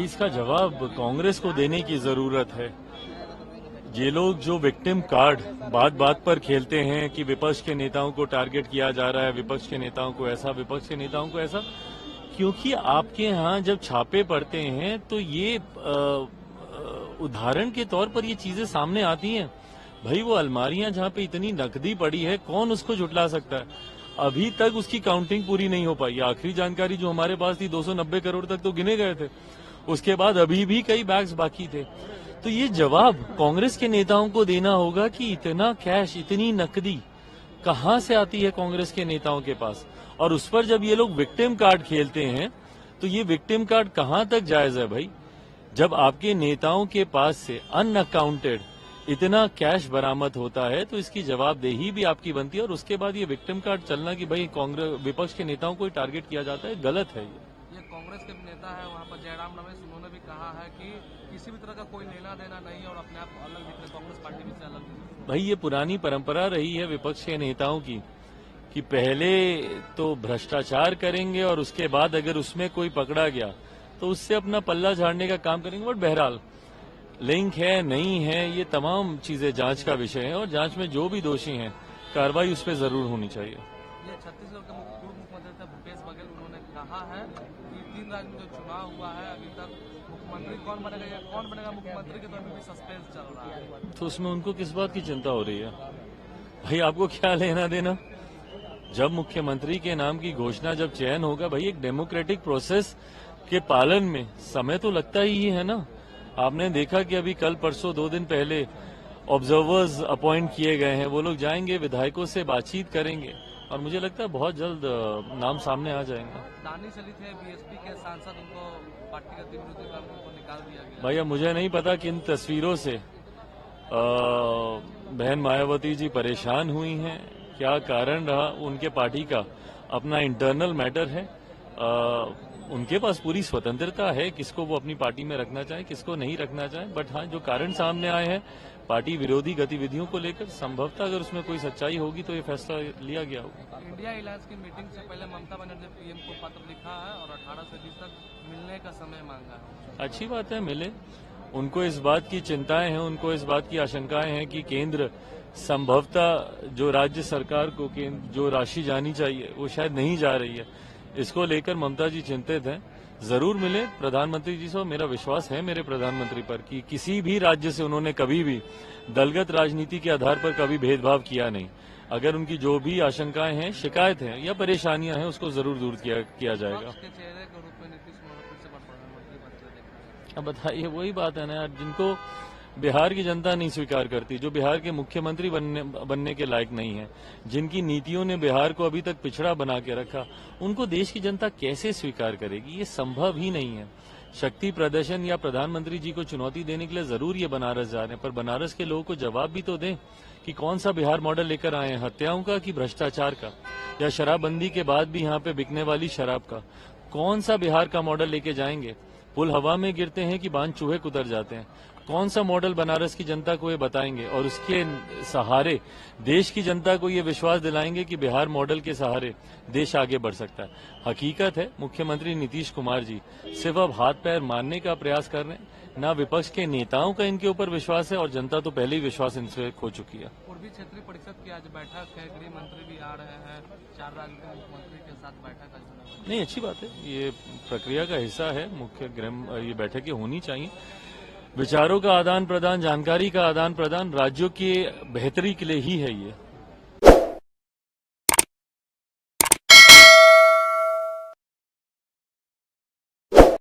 भाई इसका जवाब कांग्रेस को देने की जरूरत है। ये लोग जो विक्टिम कार्ड बात बात पर खेलते हैं कि विपक्ष के नेताओं को टारगेट किया जा रहा है, विपक्ष के नेताओं को ऐसा, विपक्ष के नेताओं को ऐसा, क्योंकि आपके यहाँ जब छापे पड़ते हैं तो ये उदाहरण के तौर पर ये चीजें सामने आती हैं। भाई वो अलमारियां जहाँ पे इतनी नकदी पड़ी है, कौन उसको जुटला सकता है? अभी तक उसकी काउंटिंग पूरी नहीं हो पाई। आखिरी जानकारी जो हमारे पास थी 290 करोड़ तक तो गिने गए थे, उसके बाद अभी भी कई बैग्स बाकी थे। तो ये जवाब कांग्रेस के नेताओं को देना होगा कि इतना कैश, इतनी नकदी कहां से आती है कांग्रेस के नेताओं के पास, और उस पर जब ये लोग विक्टिम कार्ड खेलते हैं तो ये विक्टिम कार्ड कहां तक जायज है भाई? जब आपके नेताओं के पास से अनअकाउंटेड इतना कैश बरामद होता है तो इसकी जवाबदेही भी आपकी बनती है। और उसके बाद ये विक्टिम कार्ड चलना कि भाई कांग्रेस विपक्ष के नेताओं को टारगेट किया जाता है, गलत है। ये कांग्रेस के नेता है वहाँ पर जयराम रमेश, उन्होंने भी कहा है कि किसी भी तरह का कोई लेना देना नहीं और अपने आप अलग दिख रहे, कांग्रेस पार्टी में से अलग दिख रहे। भाई ये पुरानी परंपरा रही है विपक्ष के नेताओं की कि पहले तो भ्रष्टाचार करेंगे और उसके बाद अगर उसमें कोई पकड़ा गया तो उससे अपना पल्ला झाड़ने का काम करेंगे। बट बहरहाल लिंक है नहीं है, ये तमाम चीजें जांच का विषय है और जांच में जो भी दोषी हैं कार्रवाई उस पर जरूर होनी चाहिए। ये छत्तीसगढ़ के पूर्व मुख्यमंत्री थे भूपेश बघेल, उन्होंने कहा है कि 3 राज्य में जो चुनाव हुआ है अभी तक मुख्यमंत्री कौन बनेगा या कौन बनेगा मुख्यमंत्री के, तो अभी भी सस्पेंस चल रहा है। तो उसमें उनको किस बात की चिंता हो रही है? भाई आपको क्या लेना देना? जब मुख्यमंत्री के नाम की घोषणा, जब चयन होगा, भाई एक डेमोक्रेटिक प्रोसेस के पालन में समय तो लगता ही है ना। आपने देखा कि अभी कल परसों 2 दिन पहले ऑब्जर्वर्स अपॉइंट किए गए हैं, वो लोग जाएंगे, विधायकों से बातचीत करेंगे और मुझे लगता है बहुत जल्द नाम सामने आ जाएंगे। दानिश अली थे बीएसपी के सांसद, उनको पार्टी का विरोधी दल को निकाल दिया गया। भैया मुझे नहीं पता किन तस्वीरों से बहन मायावती जी परेशान हुई हैं, क्या कारण रहा, उनके पार्टी का अपना इंटरनल मैटर है। उनके पास पूरी स्वतंत्रता है किसको वो अपनी पार्टी में रखना चाहे, किसको नहीं रखना चाहे। बट हाँ, जो कारण सामने आए हैं पार्टी विरोधी गतिविधियों को लेकर, संभवतः अगर उसमें कोई सच्चाई होगी तो ये फैसला लिया गया होगा। इंडिया अलायंस की मीटिंग से पहले ममता बनर्जी ने पीएम को पत्र लिखा है और 18 से 20 तक मिलने का समय मांगा है। अच्छी बात है, मिले। उनको इस बात की चिंताएं हैं, उनको इस बात की आशंकाएं हैं कि केंद्र संभवतः जो राज्य सरकार को जो राशि जानी चाहिए वो शायद नहीं जा रही है। इसको लेकर ममता जी चिंतित हैं। जरूर मिले प्रधानमंत्री जी से। मेरा विश्वास है मेरे प्रधानमंत्री पर कि किसी भी राज्य से उन्होंने कभी भी दलगत राजनीति के आधार पर कभी भेदभाव किया नहीं। अगर उनकी जो भी आशंकाएं हैं, शिकायत हैं या परेशानियां हैं, उसको जरूर दूर किया जाएगा। अब बताइए, वही बात है ना यार, जिनको बिहार की जनता नहीं स्वीकार करती, जो बिहार के मुख्यमंत्री बनने के लायक नहीं है, जिनकी नीतियों ने बिहार को अभी तक पिछड़ा बना के रखा, उनको देश की जनता कैसे स्वीकार करेगी? ये संभव ही नहीं है। शक्ति प्रदर्शन या प्रधानमंत्री जी को चुनौती देने के लिए जरूर ये बनारस जा रहे हैं, पर बनारस के लोगों को जवाब भी तो दें कि कौन सा बिहार मॉडल लेकर आए हैं, हत्याओं का कि भ्रष्टाचार का, या शराबबंदी के बाद भी यहाँ पे बिकने वाली शराब का? कौन सा बिहार का मॉडल लेके जाएंगे? पुल हवा में गिरते हैं कि बांध चूहे कुतर जाते हैं? कौन सा मॉडल बनारस की जनता को ये बताएंगे और उसके सहारे देश की जनता को ये विश्वास दिलाएंगे कि बिहार मॉडल के सहारे देश आगे बढ़ सकता है? हकीकत है मुख्यमंत्री नीतीश कुमार जी सिर्फ अब हाथ पैर मारने का प्रयास कर रहे हैं, ना विपक्ष के नेताओं का इनके ऊपर विश्वास है और जनता तो पहले ही विश्वास इनसे खो चुकी है। पूर्वी क्षेत्रीय परिषद की आज बैठक है, गृह मंत्री भी आ रहे हैं, 4 राज्यों के मुख्यमंत्री के साथ बैठक है। नहीं, अच्छी बात है, ये प्रक्रिया का हिस्सा है। मुख्य गृह ये बैठकें होनी चाहिए। विचारों का आदान प्रदान, जानकारी का आदान प्रदान राज्यों की बेहतरी के लिए ही है ये।